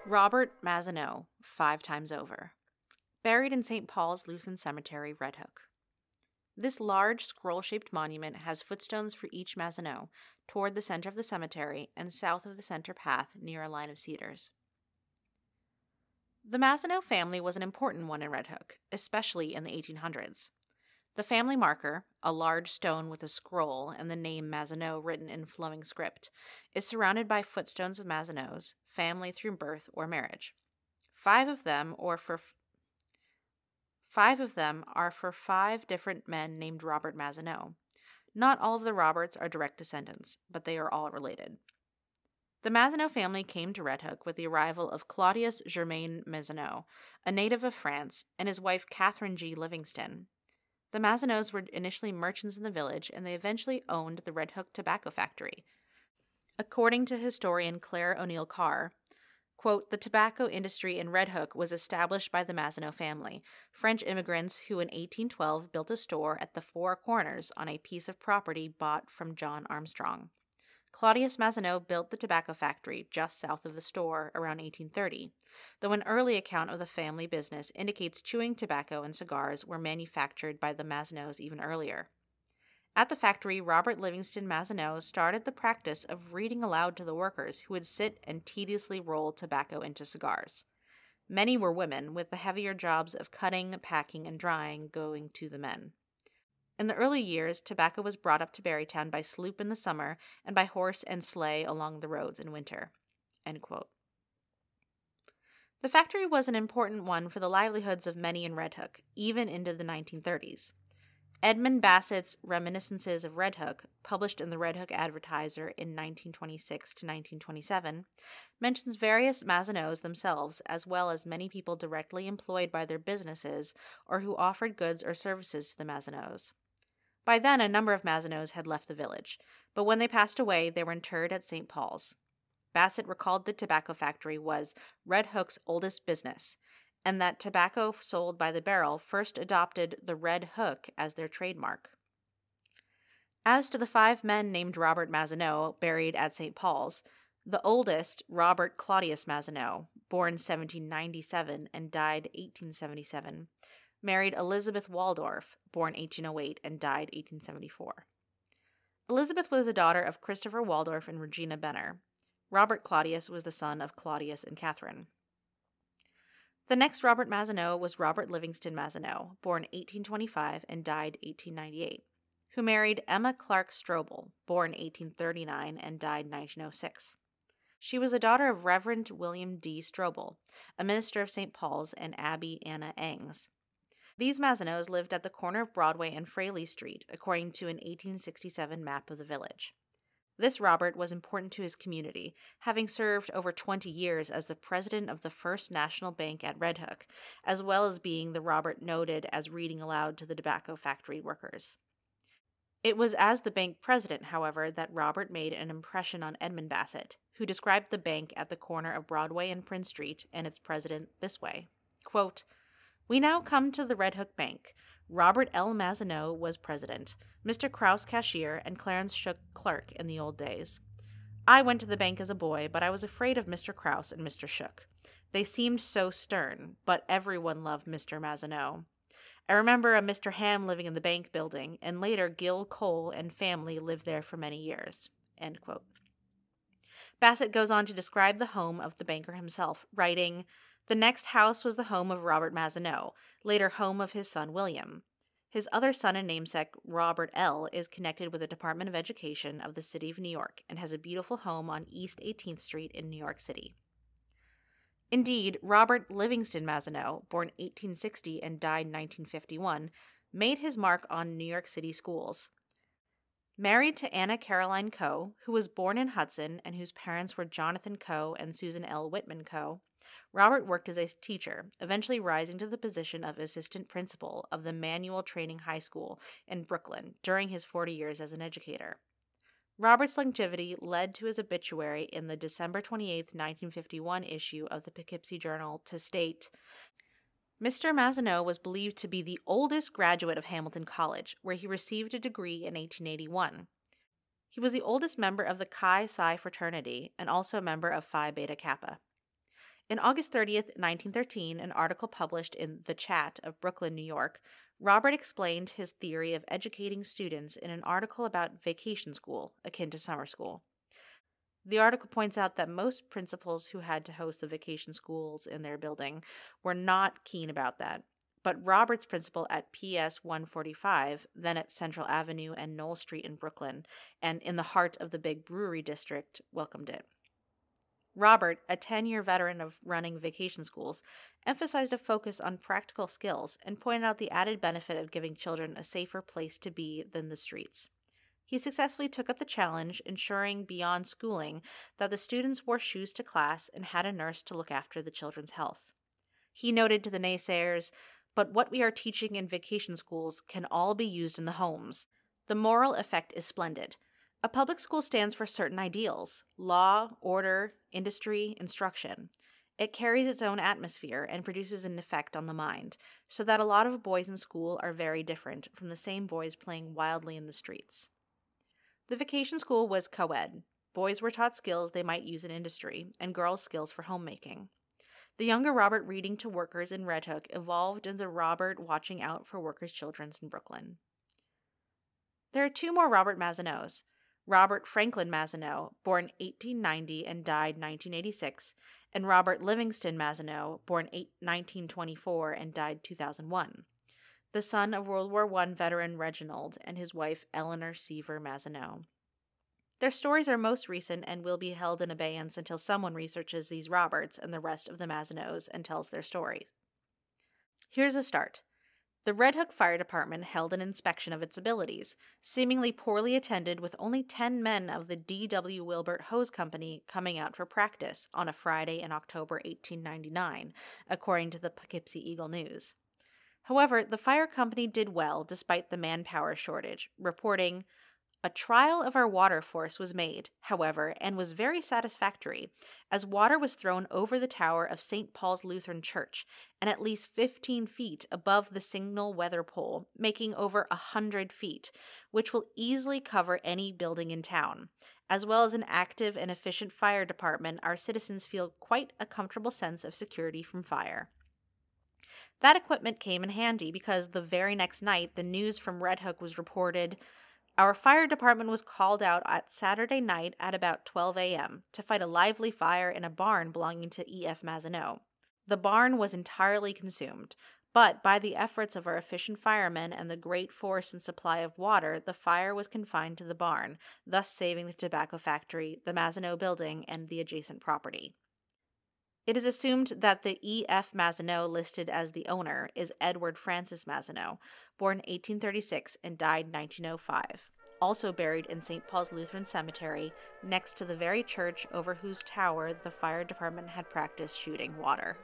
Robert Massonneau, 5 times over. Buried in St. Paul's Lutheran Cemetery, Red Hook. This large, scroll-shaped monument has footstones for each Massonneau toward the center of the cemetery and south of the center path near a line of cedars. The Massonneau family was an important one in Red Hook, especially in the 1800s. The family marker, a large stone with a scroll and the name Massonneau written in flowing script, is surrounded by footstones of Massonneaus, family through birth or marriage. Five of them are for 5 different men named Robert Massonneau. Not all of the Roberts are direct descendants, but they are all related. The Massonneau family came to Red Hook with the arrival of Claudius Germain Massonneau, a native of France, and his wife Catherine G. Livingston. The Massonneaus were initially merchants in the village, and they eventually owned the Red Hook Tobacco Factory. According to historian Claire O'Neill Carr, quote, "The tobacco industry in Red Hook was established by the Massonneau family, French immigrants who in 1812 built a store at the Four Corners on a piece of property bought from John Armstrong. Claudius Massonneau built the tobacco factory just south of the store around 1830, though an early account of the family business indicates chewing tobacco and cigars were manufactured by the Massonneaus even earlier. At the factory, Robert Livingston Massonneau started the practice of reading aloud to the workers who would sit and tediously roll tobacco into cigars. Many were women, with the heavier jobs of cutting, packing, and drying going to the men. In the early years, tobacco was brought up to Barrytown by sloop in the summer and by horse and sleigh along the roads in winter." End quote. The factory was an important one for the livelihoods of many in Red Hook, even into the 1930s. Edmund Bassett's Reminiscences of Red Hook, published in the Red Hook Advertiser in 1926 to 1927, mentions various Massonneaus themselves, as well as many people directly employed by their businesses or who offered goods or services to the Massonneaus. By then, a number of Massonneaus had left the village, but when they passed away, they were interred at St. Paul's. Bassett recalled the tobacco factory was Red Hook's oldest business, and that tobacco sold by the barrel first adopted the red hook as their trademark. As to the 5 men named Robert Massonneau buried at St. Paul's, the oldest, Robert Claudius Massonneau, born 1797 and died 1877, married Elizabeth Waldorf, born 1808 and died 1874. Elizabeth was the daughter of Christopher Waldorf and Regina Benner. Robert Claudius was the son of Claudius and Catherine. The next Robert Massonneau was Robert Livingston Massonneau, born 1825 and died 1898, who married Emma Clark Strobel, born 1839 and died 1906. She was the daughter of Reverend William D. Strobel, a minister of St. Paul's, and Abby Anna Engs. These Massonneaus lived at the corner of Broadway and Fraley Street, according to an 1867 map of the village. This Robert was important to his community, having served over 20 years as the president of the First National Bank at Red Hook, as well as being the Robert noted as reading aloud to the tobacco factory workers. It was as the bank president, however, that Robert made an impression on Edmund Bassett, who described the bank at the corner of Broadway and Prince Street and its president this way, quote, "We now come to the Red Hook Bank. Robert L. Massonneau was president, Mr. Krause cashier, and Clarence Shook clerk in the old days. I went to the bank as a boy, but I was afraid of Mr. Krause and Mr. Shook. They seemed so stern, but everyone loved Mr. Massonneau. I remember a Mr. Ham living in the bank building, and later Gil Cole and family lived there for many years." End quote. Bassett goes on to describe the home of the banker himself, writing, "The next house was the home of Robert Massonneau, later home of his son William. His other son and namesake, Robert L., is connected with the Department of Education of the City of New York and has a beautiful home on East 18th Street in New York City." Indeed, Robert Livingston Massonneau, born 1860 and died 1951, made his mark on New York City schools. Married to Anna Caroline Coe, who was born in Hudson and whose parents were Jonathan Coe and Susan L. Whitman Coe, Robert worked as a teacher, eventually rising to the position of assistant principal of the Manual Training High School in Brooklyn during his 40 years as an educator. Robert's longevity led to his obituary in the December 28, 1951 issue of the Poughkeepsie Journal to state, Mr. Massonneau was believed to be the oldest graduate of Hamilton College, where he received a degree in 1881. He was the oldest member of the Chi Psi fraternity and also a member of Phi Beta Kappa. In August 30th, 1913, an article published in The Chat of Brooklyn, New York, Robert explained his theory of educating students in an article about vacation school, akin to summer school. The article points out that most principals who had to host the vacation schools in their building were not keen about that. But Robert's principal at PS 145, then at Central Avenue and Knoll Street in Brooklyn, and in the heart of the big brewery district, welcomed it. Robert, a 10-year veteran of running vacation schools, emphasized a focus on practical skills and pointed out the added benefit of giving children a safer place to be than the streets. He successfully took up the challenge, ensuring beyond schooling that the students wore shoes to class and had a nurse to look after the children's health. He noted to the naysayers, "But what we are teaching in vacation schools can all be used in the homes. The moral effect is splendid. A public school stands for certain ideals: law, order, industry, instruction. It carries its own atmosphere and produces an effect on the mind, so that a lot of boys in school are very different from the same boys playing wildly in the streets." The vacation school was co-ed. Boys were taught skills they might use in industry, and girls skills for homemaking. The younger Robert reading to workers in Red Hook evolved into Robert watching out for workers' children in Brooklyn. There are two more Robert Massonneaus. Robert Franklin Massonneau, born 1890 and died 1986, and Robert Livingston Massonneau, born 1924 and died 2001. The son of World War I veteran Reginald and his wife Eleanor Seaver Massonneau. Their stories are most recent and will be held in abeyance until someone researches these Roberts and the rest of the Massonneaus and tells their stories. Here's a start. The Red Hook Fire Department held an inspection of its abilities, seemingly poorly attended, with only 10 men of the D.W. Wilbert Hose Company coming out for practice on a Friday in October 1899, according to the Poughkeepsie Eagle News. However, the fire company did well despite the manpower shortage, reporting, "A trial of our water force was made, however, and was very satisfactory, as water was thrown over the tower of St. Paul's Lutheran Church, and at least 15 feet above the signal weather pole, making over 100 feet, which will easily cover any building in town. As well as an active and efficient fire department, our citizens feel quite a comfortable sense of security from fire." That equipment came in handy because the very next night, the news from Red Hook was reported, "Our fire department was called out at Saturday night at about 12 a.m. to fight a lively fire in a barn belonging to E.F. Massonneau. The barn was entirely consumed, but by the efforts of our efficient firemen and the great force and supply of water, the fire was confined to the barn, thus saving the tobacco factory, the Massonneau building, and the adjacent property." It is assumed that the E.F. Massonneau listed as the owner is Edward Francis Massonneau, born 1836 and died 1905, also buried in St. Paul's Lutheran Cemetery next to the very church over whose tower the fire department had practiced shooting water.